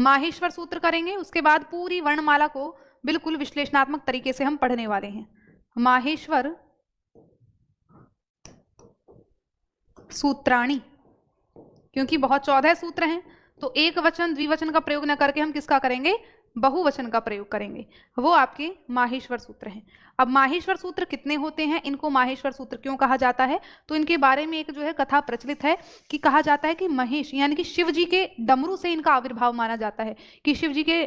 माहेश्वर सूत्र करेंगे, उसके बाद पूरी वर्णमाला को बिल्कुल विश्लेषणात्मक तरीके से हम पढ़ने वाले हैं। माहेश्वर सूत्राणी, क्योंकि बहुत 14 सूत्र हैं तो एक वचन द्विवचन का प्रयोग न करके हम किसका करेंगे, बहुवचन का प्रयोग करेंगे, वो आपके माहेश्वर सूत्र हैं। अब माहेश्वर सूत्र कितने होते हैं, इनको माहेश्वर सूत्र क्यों कहा जाता है, तो इनके बारे में एक जो है कथा प्रचलित है कि कहा जाता है कि महेश यानी कि शिव जी के डमरू से इनका आविर्भाव माना जाता है कि शिव जी के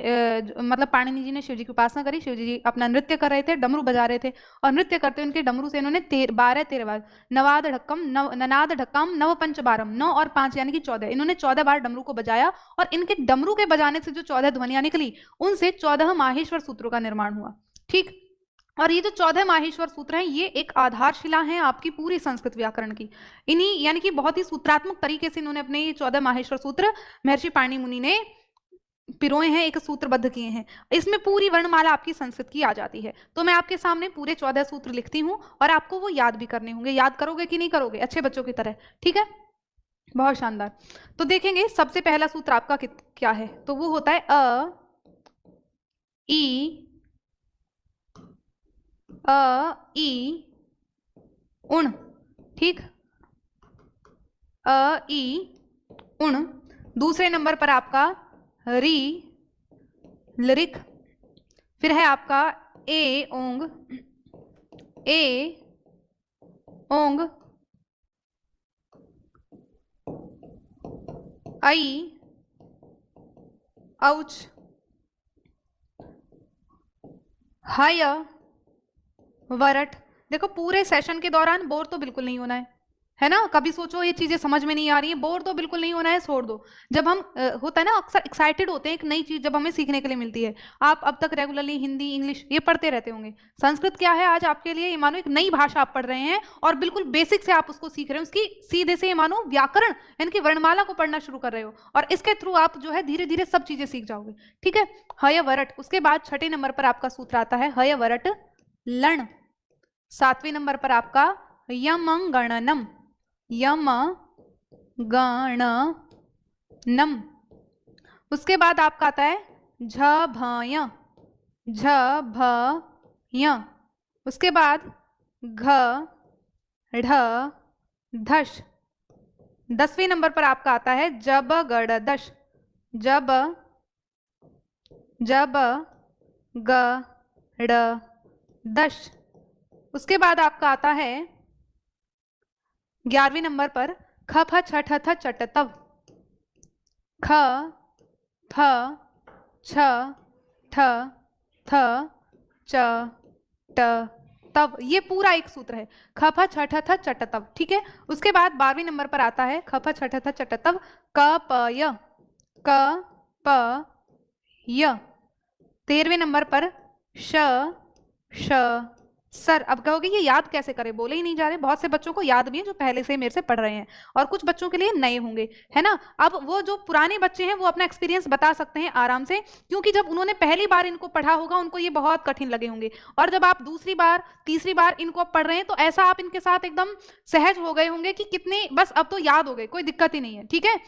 मतलब पाणिनि जी ने शिव जी की उपासना करी, शिव जी अपना नृत्य कर रहे थे, डमरू बजा रहे थे और नृत्य करते उनके डमरू से इन्होंने 12-13 बार नवाद ढक्कम ननाद ढक्कम नव पंच बारम 9 और 5 यानी कि 14, इन्होंने 14 बार डमरू को बजाया और इनके डमरू के बजाने से जो 14 ध्वनियां निकली उनसे 14 माहेश्वर सूत्रों का निर्माण हुआ। ठीक, और ये जो 14 माहेश्वर सूत्र हैं ये एक आधारशिला है आपकी पूरी संस्कृत व्याकरण की। इन्हीं यानी कि बहुत ही सूत्रात्मक तरीके से इन्होंने अपने 14 माहेश्वर सूत्र महर्षि पाणिनि मुनि ने पिरोए हैं, एक सूत्रबद्ध किए हैं। इसमें पूरी वर्णमाला आपकी संस्कृत की आ जाती है। तो मैं आपके सामने पूरे 14 सूत्र लिखती हूँ और आपको वो याद भी करने होंगे। याद करोगे कि नहीं करोगे अच्छे बच्चों की तरह? ठीक है, बहुत शानदार। तो देखेंगे सबसे पहला सूत्र आपका क्या है, तो वो होता है ई उण। ठीक, ई उण। दूसरे नंबर पर आपका री लिरिक, फिर है आपका ए ओंग, आई औच, हय वरट। देखो पूरे सेशन के दौरान बोर तो बिल्कुल नहीं होना है ना, कभी सोचो ये चीजें समझ में नहीं आ रही है, बोर तो बिल्कुल नहीं होना है, छोड़ दो। जब हम होता है ना अक्सर एक्साइटेड होते हैं एक नई चीज जब हमें सीखने के लिए मिलती है। आप अब तक रेगुलरली हिंदी इंग्लिश ये पढ़ते रहते होंगे, संस्कृत क्या है आज आपके लिए, ये मानो एक नई भाषा आप पढ़ रहे हैं और बिल्कुल बेसिक से आप उसको सीख रहे हो, उसकी सीधे से ये मानो व्याकरण यानी कि वर्णमाला को पढ़ना शुरू कर रहे हो और इसके थ्रू आप जो है धीरे धीरे सब चीजें सीख जाओगे। ठीक है, हय वरट। उसके बाद छठे नंबर पर आपका सूत्र आता है हय वरट लण। सातवें नंबर पर आपका यमंगणनम, यम गणनम। उसके बाद आपका आता है झभय, झभय। उसके बाद घ ढ धश। 10वें नंबर पर आपका आता है जब गड़ दश, जब जब ग ड़ दश। उसके बाद आपका आता है 11वें नंबर पर ख फ छ ठ थ चट तव, ख फ छ ठ थ च ट तव। ये पूरा एक सूत्र है, ख फ छ ठ थ चट तव। ठीक है, उसके बाद 12वें नंबर पर आता है ख फ छ ठ थ चट तव क प य, क प य। 13वें नंबर पर श श सर। अब कहोगे ये याद कैसे करें, बोले ही नहीं जा रहे। बहुत से बच्चों को याद भी है जो पहले से मेरे से पढ़ रहे हैं और कुछ बच्चों के लिए नए होंगे, है ना। अब वो जो पुराने बच्चे हैं वो अपना एक्सपीरियंस बता सकते हैं आराम से, क्योंकि जब उन्होंने पहली बार इनको पढ़ा होगा उनको ये बहुत कठिन लगे होंगे और जब आप दूसरी बार तीसरी बार इनको पढ़ रहे हैं तो ऐसा आप इनके साथ एकदम सहज हो गए होंगे कि कितने बस अब तो याद हो गए, कोई दिक्कत ही नहीं है। ठीक है,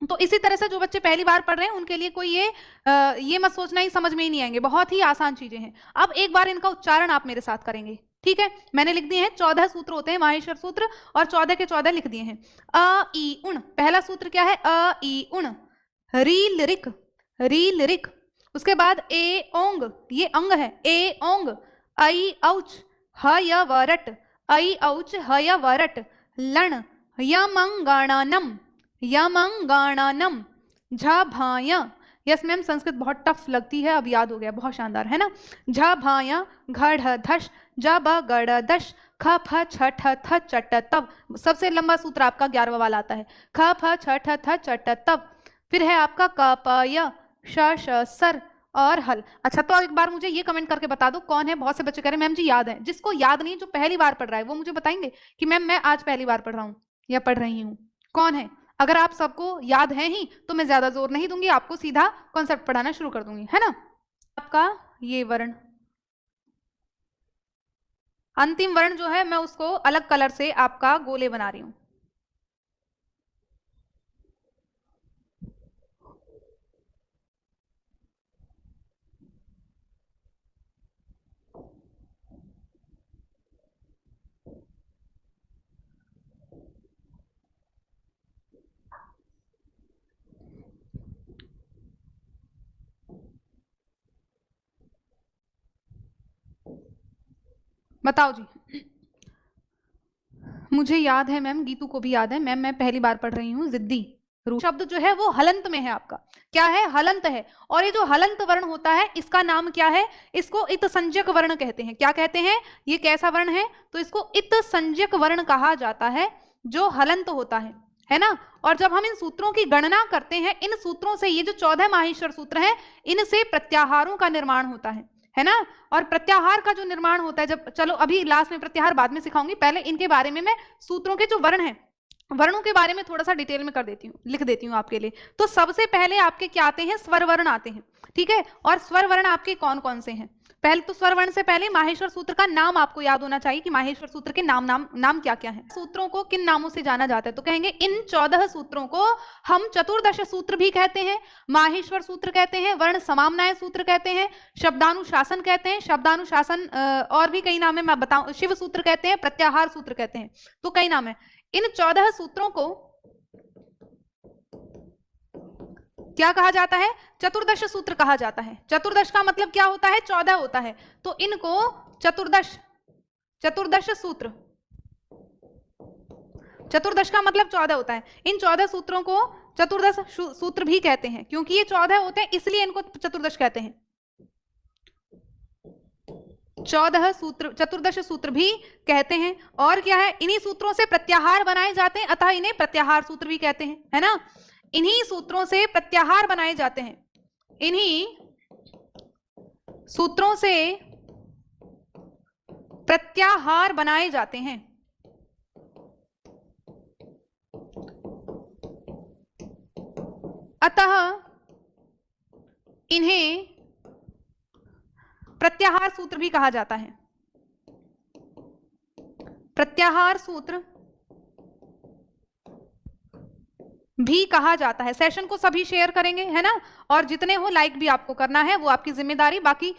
तो इसी तरह से जो बच्चे पहली बार पढ़ रहे हैं उनके लिए कोई ये मत सोचना ही समझ में ही नहीं आएंगे, बहुत ही आसान चीजें हैं। अब एक बार इनका उच्चारण आप मेरे साथ करेंगे। ठीक है, मैंने लिख दिए हैं 14 सूत्र होते हैं माहेश्वर सूत्र और 14 के 14 लिख दिए हैं। अ ई उण, पहला सूत्र क्या है, अ ई उण। री लिरिक, री लिरिक। उसके बाद ए ओंग, ये अंग है, ए ओंग। आई औच, ह य वरट, आई औच ह य वरट लण। यमंगणनम, यमंगणनम। झभाय। यस मैम संस्कृत बहुत टफ लगती है, अब याद हो गया, बहुत शानदार है ना। झभाय घड़ धश, जब गड़ दश ख फ छ ठ थ चट तव। सबसे लंबा सूत्र आपका 11वां वाला आता है, ख फ छ ठ थ चट तव। फिर है आपका क प य श श सर और हल। अच्छा, तो एक बार मुझे ये कमेंट करके बता दो कौन है, बहुत से बच्चे कह रहे हैं मैम जी याद है। जिसको याद नहीं, जो पहली बार पढ़ रहा है वो मुझे बताएंगे कि मैम मैं आज पहली बार पढ़ रहा हूँ या पढ़ रही हूँ, कौन है? अगर आप सबको याद है ही तो मैं ज्यादा जोर नहीं दूंगी, आपको सीधा कॉन्सेप्ट पढ़ाना शुरू कर दूंगी, है ना। आपका ये वर्ण, अंतिम वर्ण जो है मैं उसको अलग कलर से आपका गोले बना रही हूं। बताओ जी। मुझे याद है मैम, गीतू को भी याद है मैम, मैं पहली बार पढ़ रही हूँ। जिद्दी शब्द जो है वो हलंत में है, आपका क्या है, हलंत है। और ये जो हलंत वर्ण होता है इसका नाम क्या है, इसको इत संज्ञक वर्ण कहते हैं। क्या कहते हैं, ये कैसा वर्ण है, तो इसको इत संज्ञक वर्ण कहा जाता है, जो हलंत होता है ना। और जब हम इन सूत्रों की गणना करते हैं, इन सूत्रों से, ये जो 14 माहेश्वर सूत्र हैं, इनसे प्रत्याहारों का निर्माण होता है ना। और प्रत्याहार का जो निर्माण होता है, जब, चलो अभी लास्ट में प्रत्याहार बाद में सिखाऊंगी, पहले इनके बारे में मैं सूत्रों के जो वर्ण हैं, वर्णों के बारे में थोड़ा सा डिटेल में कर देती हूँ, लिख देती हूँ आपके लिए। तो सबसे पहले आपके क्या आते हैं, स्वर वर्ण आते हैं, ठीक है। और स्वर वर्ण आपके कौन कौन से हैं, पहले तो स्वर वर्ण से पहले माहेश्वर सूत्र का नाम आपको याद होना चाहिए कि माहेश्वर सूत्र के नाम क्या क्या है। सूत्रों को किन नामों से जाना जाता है, तो कहेंगे इन 14 सूत्रों को हम चतुर्दश सूत्र भी कहते हैं, माहेश्वर सूत्र कहते हैं, वर्ण समाम्नाय सूत्र कहते हैं, शब्दानुशासन कहते हैं, शब्दानुशासन और भी कई नाम है, मैं बताऊं, शिव सूत्र कहते हैं, प्रत्याहार सूत्र कहते हैं, तो कई नाम है। इन 14 सूत्रों को क्या कहा जाता है, चतुर्दश सूत्र कहा जाता है। चतुर्दश का मतलब क्या होता है, 14 होता है, तो इनको चतुर्दश सूत्र, चतुर्दश का मतलब 14 होता है। इन 14 सूत्रों को चतुर्दश सूत्र भी कहते हैं, क्योंकि ये 14 होते हैं इसलिए इनको चतुर्दश कहते हैं। 14 सूत्र चतुर्दश सूत्र भी कहते हैं। और क्या है, इन्हीं सूत्रों से प्रत्याहार बनाए जाते हैं, अतः इन्हें प्रत्याहार सूत्र भी कहते हैं, है ना। इन्हीं सूत्रों से प्रत्याहार बनाए जाते हैं, इन्हीं सूत्रों से प्रत्याहार बनाए जाते हैं। अतः इन्हें प्रत्याहार सूत्र भी कहा जाता है। प्रत्याहार सूत्र भी कहा जाता है। सेशन को सभी शेयर करेंगे, है ना, और जितने हो लाइक भी आपको करना है, वो आपकी जिम्मेदारी, बाकी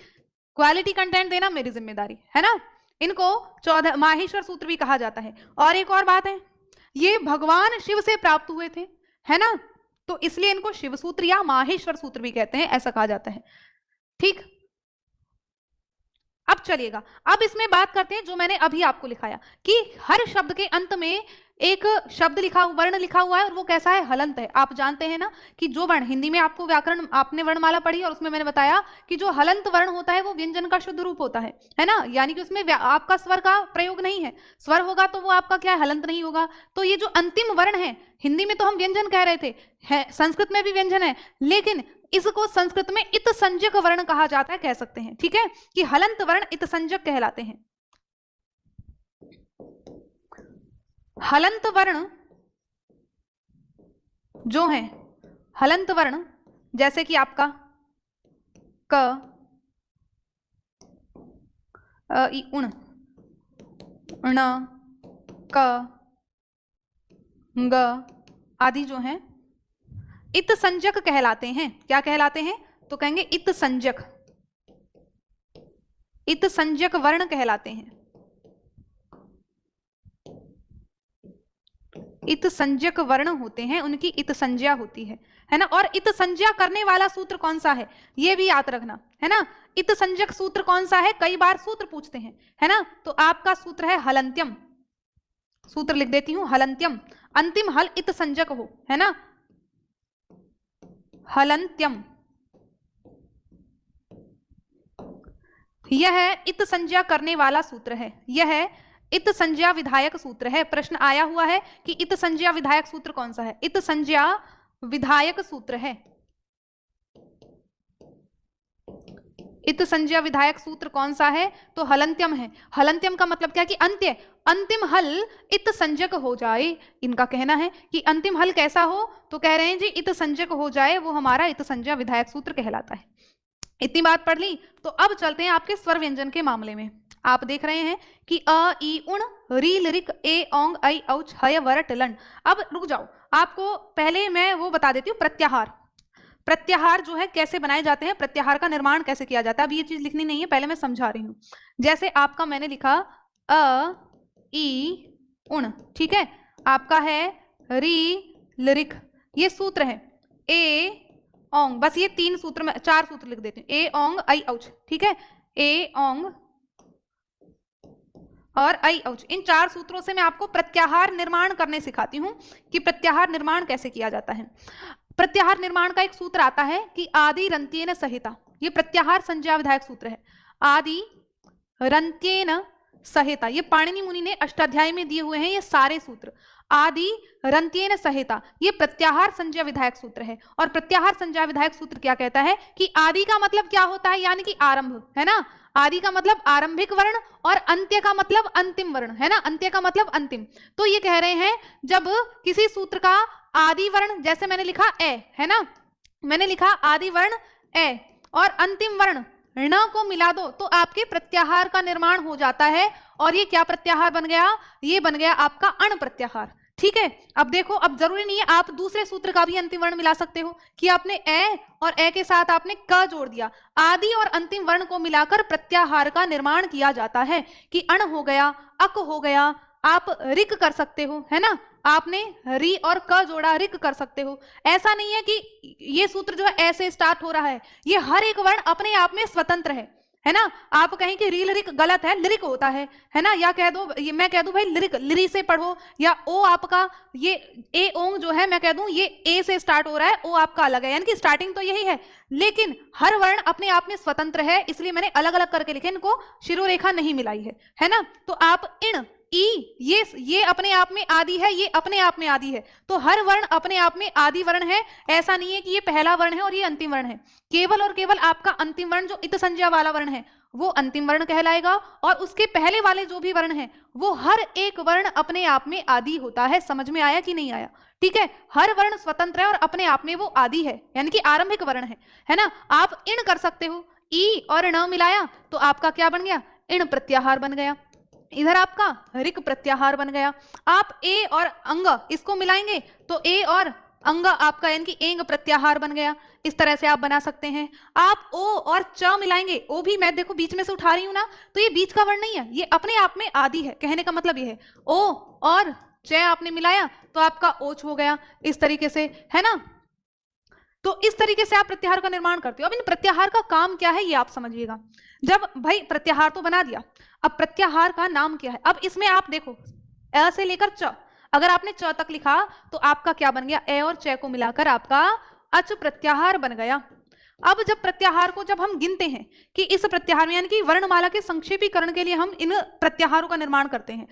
क्वालिटी कंटेंट देना मेरी जिम्मेदारी, है ना। इनको 14 माहेश्वर सूत्र भी कहा जाता है। और एक और बात है, ये भगवान शिव से प्राप्त हुए थे, है ना, तो इसलिए इनको शिव सूत्र या माहेश्वर सूत्र भी कहते हैं, ऐसा कहा जाता है, ठीक। अब चलिएगा, अब इसमें बात करते हैं जो मैंने अभी आपको लिखाया कि हर शब्द के अंत में एक शब्द वर्ण लिखा हुआ है, और वो कैसा है, हलंत है। आप जानते हैं ना कि जो वर्ण, हिंदी में आपको व्याकरण, आपने वर्णमाला पढ़ी और उसमें मैंने बताया कि जो हलंत वर्ण होता है वो व्यंजन का शुद्ध रूप होता है ना, यानी कि उसमें आपका स्वर का प्रयोग नहीं है। स्वर होगा तो वो आपका क्या है, हलंत नहीं होगा। तो ये जो अंतिम वर्ण है, हिंदी में तो हम व्यंजन कह रहे थे, संस्कृत में भी व्यंजन है, लेकिन इसको संस्कृत में इत संज्ञक वर्ण कहा जाता है, कह सकते हैं, ठीक है, कि हलंत वर्ण इत संज्ञक कहलाते हैं। हलंत वर्ण जो है, हलंत वर्ण जैसे कि आपका क, इ, उण, ण, क, ग आदि जो हैं इत संज्ञक कहलाते हैं। क्या कहलाते हैं, तो कहेंगे इत संज्ञक, इत संज्ञक वर्ण कहलाते हैं, इत संज्ञक वर्ण होते हैं, उनकी इत संज्ञा होती है ना। और इत संज्ञा करने वाला सूत्र कौन सा है, ये भी याद रखना, है ना। इत संज्ञक सूत्र कौन सा है, कई बार सूत्र पूछते हैं, है ना, तो आपका सूत्र है हलंत्यम। सूत्र लिख देती हूं, हलंत्यम, अंतिम हल इत संज्ञक हो, है ना, हलंत्यम। यह इत संज्ञा करने वाला सूत्र है, यह इत संज्ञा विधायक सूत्र है। प्रश्न आया हुआ है कि इत संज्ञा विधायक सूत्र कौन सा है, इत संज्ञा विधायक सूत्र है। इत संज्ञा विधायक सूत्र कौन सा है, तो हलंत्यम है। हलंत्यम का मतलब क्या कि अंत्य, अंतिम हल इत संज्ञक हो जाए। इनका कहना है कि अंतिम हल कैसा हो, तो कह रहे हैं जी इत संज्ञक हो जाए, वो हमारा इत संज्ञा विधायक सूत्र कहलाता है। इतनी बात पढ़ ली, तो अब चलते हैं आपके स्वर व्यंजन के मामले में। आप देख रहे हैं कि अ, ई, उण, री, लिरिक, ए, औंग, ऐ, औच, हय, वरट, लं। अब रुक जाओ, आपको पहले मैं वो बता देती हूँ, प्रत्याहार। प्रत्याहार जो है कैसे बनाए जाते हैं, प्रत्याहार का निर्माण कैसे किया जाता है। अब ये चीज लिखनी नहीं है, पहले मैं समझा रही हूँ। जैसे आपका मैंने लिखा अ, ई, उण, ठीक है, आपका है री, लिरिक, ये सूत्र है, ए, औंग, बस ये 3 सूत्र में 4 सूत्र लिख देते हैं, ए, औंग, ऐ, औच, ठीक है, ए, औंग, और ऐ औच। इन 4 सूत्रों से मैं आपको प्रत्याहार निर्माण करने सिखाती हूँ कि प्रत्याहार निर्माण कैसे किया जाता है। प्रत्याहार निर्माण का एक सूत्र आता है कि आदि रंत्येन सहिता, ये प्रत्याहार संज्ञा विधायक सूत्र है। आदि रंत्येन सहिता, ये पाणिनि मुनि ने अष्टाध्यायी में दिए हुए हैं ये सारे सूत्र। आदि रंत्येन सहिता, ये प्रत्याहार संज्ञा विधायक सूत्र है। और प्रत्याहार संज्ञा विधायक सूत्र क्या कहता है कि आदि का मतलब क्या होता है, यानी कि आरंभ, है ना। आदि का मतलब आरंभिक वर्ण और अंत्य का मतलब अंतिम वर्ण, है ना। अंत्य का मतलब अंतिम। तो ये कह रहे हैं जब किसी सूत्र का आदि वर्ण, जैसे मैंने लिखा ए, है ना, मैंने लिखा आदि वर्ण ए और अंतिम वर्ण ण को मिला दो तो आपके प्रत्याहार का निर्माण हो जाता है। और ये क्या प्रत्याहार बन गया, ये बन गया आपका अण प्रत्याहार। ठीक है, अब देखो, अब जरूरी नहीं है आप दूसरे सूत्र का भी अंतिम वर्ण मिला सकते हो कि आपने ए और ए के साथ आपने क जोड़ दिया। आदि और अंतिम वर्ण को मिलाकर प्रत्याहार का निर्माण किया जाता है कि अण हो गया, अक हो गया, आप रिक कर सकते हो, है ना। आपने री और क जोड़ा, रिक कर सकते हो। ऐसा नहीं है कि ये सूत्र जो है ऐसे स्टार्ट हो रहा है, ये हर एक वर्ण अपने आप में स्वतंत्र है ना। आप कहें कि रील रिक गलत है, लिरिक होता है ना। या कह दो, ये मैं कह दूं भाई लिरिक, लिरी से पढ़ो। या ओ आपका ये ए ओंग जो है मैं कह दूं ये ए से स्टार्ट हो रहा है, ओ आपका अलग है, यानी कि स्टार्टिंग तो यही है, लेकिन हर वर्ण अपने आप में स्वतंत्र है। इसलिए मैंने अलग अलग करके लिखे, इनको शिरोरेखा नहीं मिलाई है ना। तो आप इन ई, ये अपने आप में आदि है, ये अपने आप में आदि है। तो हर वर्ण अपने आप में आदि वर्ण है। ऐसा नहीं है कि ये पहला वर्ण है और ये अंतिम वर्ण है। केवल और केवल आपका अंतिम वर्ण जो इत संज्ञा वाला वर्ण है वो अंतिम वर्ण कहलाएगा, और उसके पहले वाले जो भी वर्ण है वो हर एक वर्ण अपने आप में आदि होता है। समझ में आया कि नहीं आया? ठीक है, हर वर्ण स्वतंत्र है और अपने आप में वो आदि है, यानी कि आरंभिक वर्ण है ना। आप इन कर सकते हो, ई और न मिलाया तो आपका क्या बन गया, इन प्रत्याहार बन गया। इधर आपका रिक प्रत्याहार बन गया। आप ए और अंग इसको मिलाएंगे तो ए और अंग आपका यानी कि एंग प्रत्याहार बन गया। इस तरह से आप बना सकते हैं। आप ओ और च मिलाएंगे, ओ भी मैं देखो बीच में से उठा रही हूं ना, तो ये बीच का वर्ण नहीं है, ये अपने आप में आदि है। कहने का मतलब ये है, ओ और च आपने मिलाया तो आपका ओच हो गया, इस तरीके से, है ना। तो इस तरीके से आप प्रत्याहार का निर्माण करते हो। अब इन प्रत्याहार का काम क्या है ये आप समझिएगा। जब भाई प्रत्याहार तो बना दिया, अब प्रत्याहार का नाम क्या है। अब इसमें आप देखो अ से लेकर च, अगर आपने च तक लिखा तो आपका क्या बन गया, ए और च को मिलाकर आपका अच प्रत्याहार बन गया। अब जब प्रत्याहार को जब हम गिनते हैं कि इस प्रत्याहार में यानी कि वर्णमाला के संक्षेपीकरण के लिए हम इन प्रत्याहारों का निर्माण करते हैं।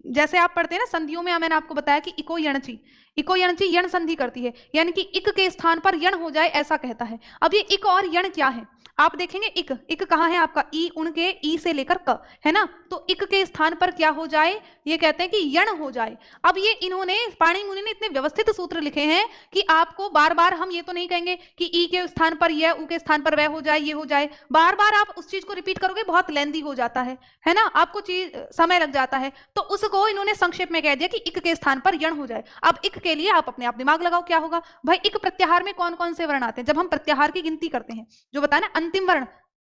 जैसे आप पढ़ते हैं ना संधियों में, मैंने आपको बताया कि इको यणची, इको यणची यण संधि करती है, यानी कि इक के स्थान पर यण हो जाए ऐसा कहता है। अब ये इक और यण क्या है आप देखेंगे, इक, इक कहाँ है आपका, ई उनके ई से लेकर क, है ना। तो इक के स्थान पर क्या हो जाए, ये कहते हैं कि यण हो जाए। अब ये इन्होंने पाणिनि मुनि ने इतने व्यवस्थित सूत्र लिखे हैं कि आपको बार बार हम ये तो नहीं कहेंगे कि ई के स्थान पर यह, उ के स्थान पर वह हो जाए, ये हो जाए। बार बार आप उस चीज को रिपीट करोगे बहुत लेंदी हो जाता है ना, आपको चीज समय लग जाता है। तो उसको इन्होंने संक्षेप में कह दिया कि इक के स्थान पर यण हो जाए। अब इक के लिए आप अपने आप दिमाग लगाओ क्या होगा भाई। इक प्रत्याहार में कौन कौन से वर्ण आते हैं जब हम प्रत्याहार की गिनती करते हैं, जो बताया ना अंतिम वर्ण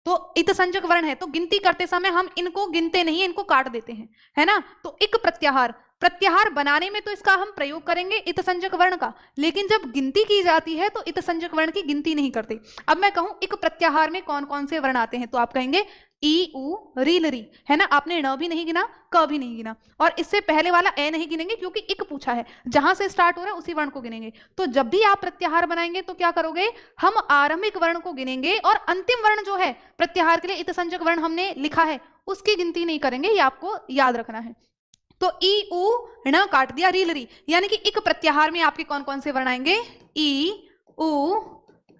तो इत संज्ञक वर्ण है, तो गिनती करते समय हम इनको गिनते नहीं है, इनको काट देते हैं, है ना। तो इक प्रत्याहार, प्रत्याहार बनाने में तो इसका हम प्रयोग करेंगे इत संज्ञक वर्ण का, लेकिन जब गिनती की जाती है तो इत संज्ञक वर्ण की गिनती नहीं करते। अब मैं कहूं इक प्रत्याहार में कौन कौन से वर्ण आते हैं, तो आप कहेंगे ई उ री लरी, है ना। आपने न भी नहीं गिना, क भी नहीं गिना, और इससे पहले वाला ए नहीं गिनेंगे क्योंकि इक पूछा है, जहां से स्टार्ट हो रहा है उसी वर्ण को गिनेंगे। तो जब भी आप प्रत्याहार बनाएंगे तो क्या करोगे, हम आरंभिक वर्ण को गिनेंगे और अंतिम वर्ण जो है प्रत्याहार के लिए इत संज्ञक वर्ण हमने लिखा है उसकी गिनती नहीं करेंगे, ये आपको याद रखना है। तो ई उ ण काट दिया, री लरी, यानी कि इक प्रत्याहार में आपके कौन कौन से वर्ण आएंगे, ई उ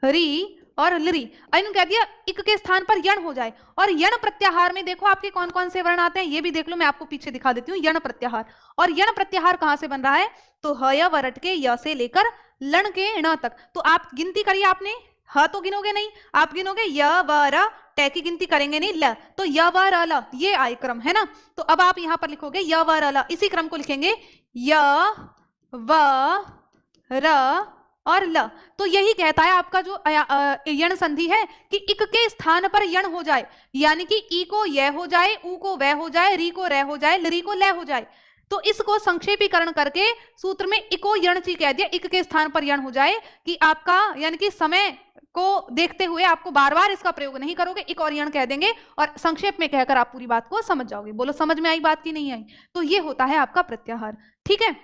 री और लरी। इन कह दिया इक के स्थान पर यण हो जाए। और यण प्रत्याहार में देखो आपके कौन कौन से वर्ण आते हैं, ये भी देख लो, मैं आपको पीछे दिखा देती हूँ। यण प्रत्याहार, और यण प्रत्याहार कहां से बन रहा है, तो ह य वरट के य से लेकर लं के ण तक। तो आप गिनती करिए, आपने ह तो गिनोगे नहीं, आप गिनोगे य व र, ट की गिनती करेंगे नहीं, ल, तो य व र ल, ये आय क्रम, है ना। तो अब आप यहां पर लिखोगे य व र ल, इसी क्रम को लिखेंगे य व र और ल। तो यही कहता है आपका जो यण संधि है कि इक के स्थान पर यण हो जाए, यानी कि ई को य हो जाए, उ को वह हो जाए, री को र हो जाए, लरी को ल हो जाए। तो इसको संक्षेपीकरण करके सूत्र में इको यणची कह दिया, इक के स्थान पर यण हो जाए कि आपका यानी कि समय को देखते हुए आपको बार बार इसका प्रयोग नहीं करोगे, एक और यण कह देंगे और संक्षेप में कहकर आप पूरी बात को समझ जाओगे। बोलो समझ में आई बात की नहीं आई? तो ये होता है आपका प्रत्याहार। ठीक है,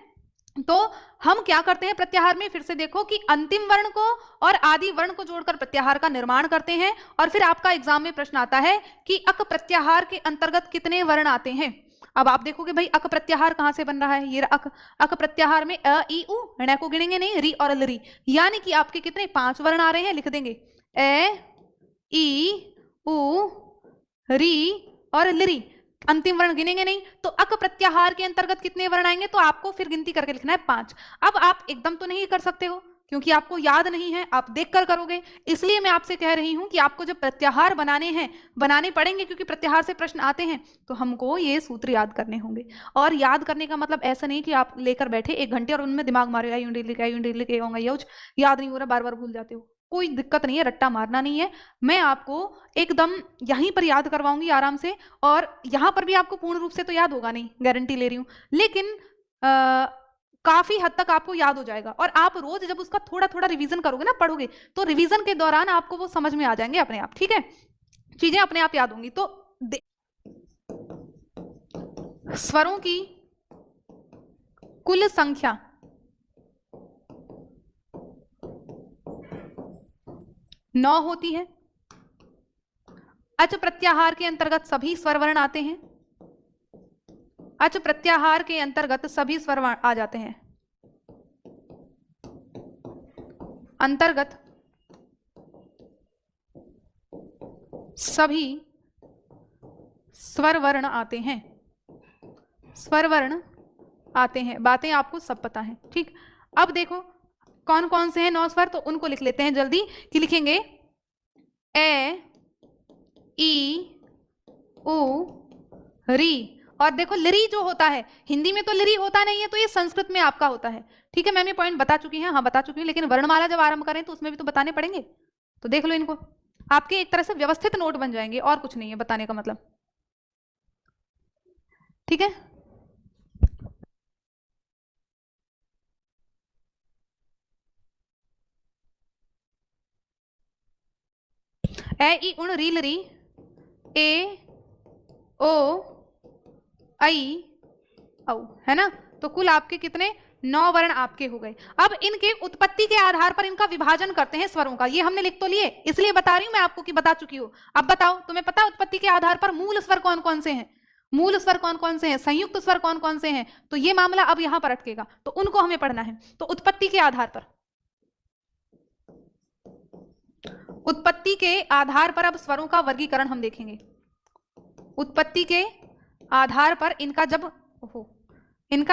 तो हम क्या करते हैं प्रत्याहार में, फिर से देखो कि अंतिम वर्ण को और आदि वर्ण को जोड़कर प्रत्याहार का निर्माण करते हैं। और फिर आपका एग्जाम में प्रश्न आता है कि अक प्रत्याहार के अंतर्गत कितने वर्ण आते हैं। अब आप देखोगे भाई अक प्रत्याहार कहां से बन रहा है, ये अक प्रत्याहार में अ ई उ ण को गिनेंगे नहीं, री और लरी, यानी कि आपके कितने 5 वर्ण आ रहे हैं, लिख देंगे ए ई उ री और लरी, अंतिम वर्ण गिनेंगे नहीं। तो अक प्रत्याहार के अंतर्गत कितने वर्ण आएंगे, तो आपको फिर गिनती करके लिखना है 5। अब आप एकदम तो नहीं कर सकते हो क्योंकि आपको याद नहीं है, आप देखकर करोगे, इसलिए मैं आपसे कह रही हूं कि आपको जब प्रत्याहार बनाने हैं, बनाने पड़ेंगे क्योंकि प्रत्याहार से प्रश्न आते हैं, तो हमको ये सूत्र याद करने होंगे। और याद करने का मतलब ऐसा नहीं कि आप लेकर बैठे 1 घंटे और उनमें दिमाग मारे याद नहीं हो रहा, बार बार भूल जाते हो, कोई दिक्कत नहीं है, रट्टा मारना नहीं है। मैं आपको एकदम यहीं पर याद करवाऊंगी आराम से, और यहां पर भी आपको पूर्ण रूप से तो याद होगा नहीं, गारंटी ले रही हूं, लेकिन काफी हद तक आपको याद हो जाएगा। और आप रोज जब उसका थोड़ा थोड़ा रिवीजन करोगे ना, पढ़ोगे, तो रिवीजन के दौरान आपको वो समझ में आ जाएंगे अपने आप। ठीक है, चीजें अपने आप याद होंगी। तो स्वरों की कुल संख्या 9 होती है। अच प्रत्याहार के अंतर्गत सभी स्वर वर्ण आते हैं, अच प्रत्याहार के अंतर्गत सभी स्वर आ जाते हैं, अंतर्गत सभी स्वर वर्ण आते हैं, स्वर वर्ण आते हैं, बातें आपको सब पता है। ठीक, अब देखो कौन कौन से हैं 9 स्वर, तो उनको लिख लेते हैं जल्दी, कि लिखेंगे ए ई उ री। और देखो लिरी जो होता है, हिंदी में तो लिरी होता नहीं है, तो ये संस्कृत में आपका होता है। ठीक है, मैम ये पॉइंट बता चुकी हैं, हाँ बता चुकी हूँ, लेकिन वर्णमाला जब आरंभ करें तो उसमें भी तो बताने पड़ेंगे, तो देख लो इनको, आपके एक तरह से व्यवस्थित नोट बन जाएंगे, और कुछ नहीं है बताने का मतलब। ठीक है, ए ई उण री लरी, ए ओ आई औ, है ना। तो कुल आपके कितने 9 वर्ण आपके हो गए। अब इनके उत्पत्ति के आधार पर इनका विभाजन करते हैं स्वरों का, ये हमने लिख तो लिए, इसलिए बता रही हूं मैं आपको कि बता चुकी हूं। अब बताओ तुम्हें पता है उत्पत्ति के आधार पर मूल स्वर कौन कौन से हैं, मूल स्वर कौन कौन से हैं, संयुक्त स्वर कौन कौन से हैं, तो ये मामला अब यहां पर अटकेगा, तो उनको हमें पढ़ना है। तो उत्पत्ति के आधार पर, उत्पत्ति के आधार पर अब स्वरों का वर्गीकरण हम देखेंगे। उत्पत्ति के आधार पर इनका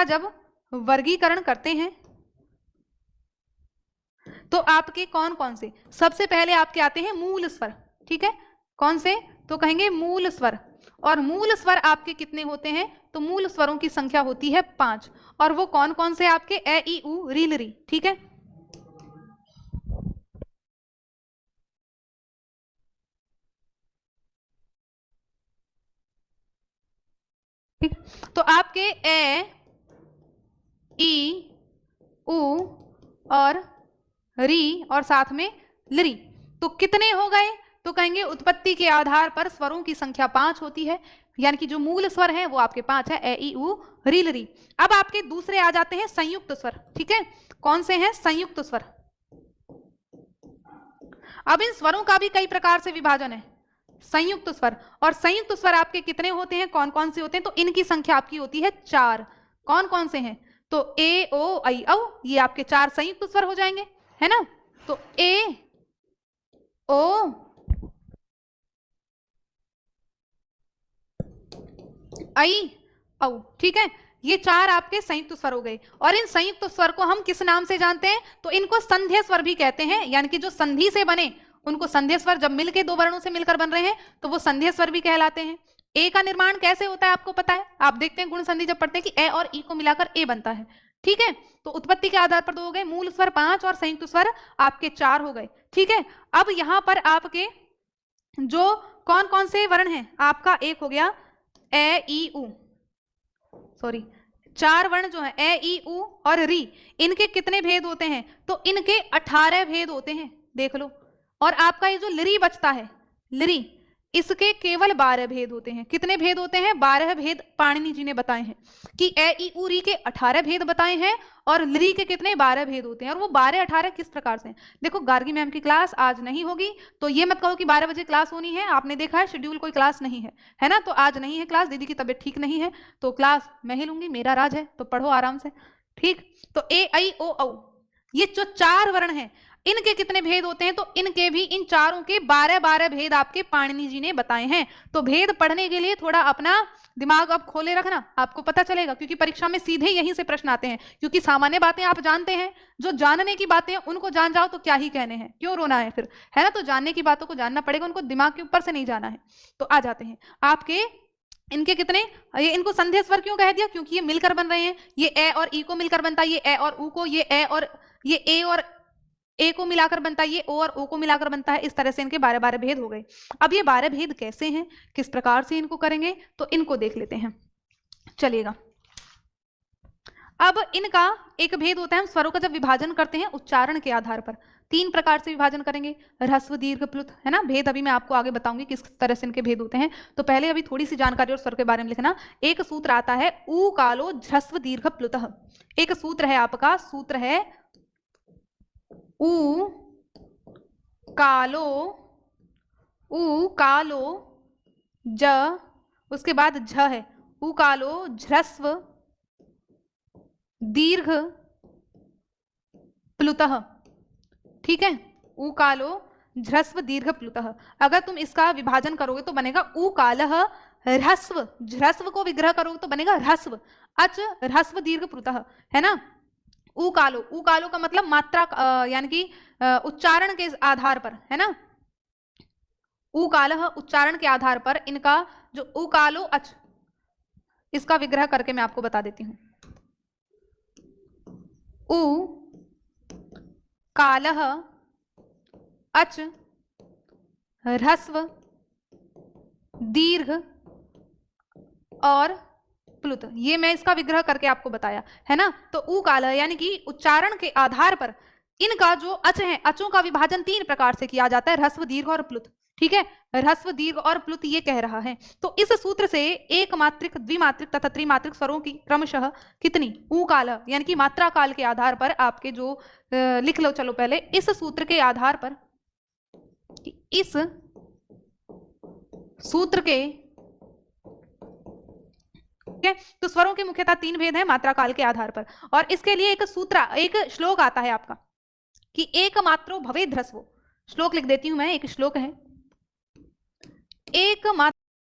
जब वर्गीकरण करते हैं तो आपके कौन कौन से, सबसे पहले आपके आते हैं मूल स्वर। ठीक है, कौन से, तो कहेंगे मूल स्वर। और मूल स्वर आपके कितने होते हैं, तो मूल स्वरों की संख्या होती है 5, और वो कौन कौन से आपके, ए ई उ री लरी। ठीक है, ठीक, तो आपके ए ई उ और री और साथ में लरी, तो कितने हो गए, तो कहेंगे उत्पत्ति के आधार पर स्वरों की संख्या 5 होती है, यानी कि जो मूल स्वर है वो आपके 5 है, ए ई उ री लरी। अब आपके दूसरे आ जाते हैं संयुक्त स्वर। ठीक है, कौन से हैं, संयुक्त स्वर। अब इन स्वरों का भी कई प्रकार से विभाजन है, संयुक्त स्वर, और संयुक्त स्वर आपके कितने होते हैं, कौन कौन से होते हैं, तो इनकी संख्या आपकी होती है 4। कौन कौन से हैं, तो ए ओ आई औ, ये आपके 4 संयुक्त स्वर हो जाएंगे, है ना। तो ए ओ आई औ, ठीक है, ये 4 आपके संयुक्त स्वर हो गए। और इन संयुक्त स्वर को हम किस नाम से जानते हैं, तो इनको संध्या स्वर भी कहते हैं, यानी कि जो संधि से बने उनको संध्या स्वर, जब मिलके 2 वर्णों से मिलकर बन रहे हैं तो वो संध्या स्वर भी कहलाते हैं। ए का निर्माण कैसे होता है आपको पता है, आप देखते हैं गुण संधि जब पढ़ते हैं कि ए और ई को मिलाकर ए बनता है। ठीक है, तो उत्पत्ति के आधार पर 2 हो गए, मूल स्वर 5 और संयुक्त स्वर आपके 4 हो गए। ठीक है, अब यहां पर आपके जो कौन कौन से वर्ण हैं, आपका एक हो गया ए ई उ, सॉरी 4 वर्ण जो है ए ई उ और री, इनके कितने भेद होते हैं, तो इनके 18 भेद होते हैं, देख लो और आपका ये जो लिरी बचता है, लिरी, इसके केवल 12 भेद होते हैं। कितने भेद होते हैं? 12 भेद पाणिनि जी ने बताए हैं कि ए ई उ री के 18 भेद बताए हैं और लिरी के कितने? 12 भेद होते हैं। और वो 12-18 किस प्रकार से? देखो, गार्गी मैम की क्लास आज नहीं होगी, तो ये मत कहो कि 12 बजे क्लास होनी है, आपने देखा है शेड्यूल, कोई क्लास नहीं है ना? तो आज नहीं है क्लास, दीदी की तबीयत ठीक नहीं है, तो क्लास मैं ही लूंगी, मेरा राज है, तो पढ़ो आराम से, ठीक। तो ए आई ओ औ, ये जो 4 वर्ण हैं, इनके कितने भेद होते हैं? तो इनके भी, इन चारों के 12-12 भेद आपके पाणिनि जी ने बताए हैं। तो भेद पढ़ने के लिए थोड़ा अपना दिमाग अब खोले रखना, आपको पता चलेगा, क्योंकि परीक्षा में सीधे यहीं से प्रश्न आते हैं। क्योंकि सामान्य बातें आप जानते हैं, जो जानने की बातें हैं उनको जान जाओ तो क्या ही कहने हैं, क्यों रोना है फिर, है ना? तो जानने की बातों को जानना पड़ेगा, उनको दिमाग के ऊपर से नहीं जाना है। तो आ जाते हैं आपके इनके कितने, ये इनको संधेय स्वर क्यों कह दिया? क्योंकि ये मिलकर बन रहे हैं, ये ए और ई को मिलकर बनता है, ये ए और उ को, ये ए और ये ए और ए को मिलाकर बनता है, ये ओ और ओ को मिलाकर बनता है। इस तरह से इनके 12-12 भेद हो गए। अब ये 12 भेद कैसे हैं, किस प्रकार से इनको करेंगे, तो इनको देख लेते हैं, चलिएगा। अब इनका एक भेद होता है, हम स्वरों का जब विभाजन करते हैं उच्चारण के आधार पर, 3 प्रकार से विभाजन करेंगे, ह्रस्व दीर्घ प्लुत, है ना? भेद अभी मैं आपको आगे बताऊंगी किस तरह से इनके भेद होते हैं। तो पहले अभी थोड़ी सी जानकारी और स्वर के बारे में लिखना। एक सूत्र आता है ऊ कालो ह्रस्व दीर्घ प्लुतः, एक सूत्र है आपका, सूत्र है ऊ कालो ज, उसके बाद झ है, ऊ कालो ह्रस्व दीर्घ प्लुतः, ठीक है? ऊ कालो ह्रस्व दीर्घ प्लुतः। अगर तुम इसका विभाजन करोगे तो बनेगा ऊ कालः ह्रस्व, ह्रस्व को विग्रह करोगे तो बनेगा ह्रस्व, अच ह्रस्व दीर्घ प्लुतः, है ना? ऊ कालो का मतलब मात्रा, यानी कि उच्चारण के आधार पर, है ना? ऊ कालः उच्चारण के आधार पर इनका जो ऊ कालो अच, इसका विग्रह करके मैं आपको बता देती हूं। ऊ कालः अच ह्रस्व दीर्घ और प्लुत, ये मैं इसका विग्रह करके आपको बताया, है ना? तो ऊ कालः यानी कि उच्चारण के आधार पर इनका जो अच है, अचों का विभाजन 3 प्रकार से किया जाता है, ह्रस्व दीर्घ और प्लुत, ठीक है? ह्रस्व दीर्घ और प्लुत ये कह रहा है। तो इस सूत्र से एक मात्रिक, द्विमात्रिक तथा त्रिमात्रिक स्वरों की क्रमशः कितनी, ऊ काल, यानी कि मात्रा काल के आधार पर आपके जो लिख लो, चलो पहले इस सूत्र के आधार पर, इस सूत्र के, ठीक है? तो स्वरों के मुख्यतः 3 भेद हैं मात्रा काल के आधार पर। और इसके लिए एक सूत्र, एक श्लोक आता है आपका कि एक मात्रो भवेद् ह्रस्वो। श्लोक लिख देती हूं मैं, एक श्लोक है, एक मात्र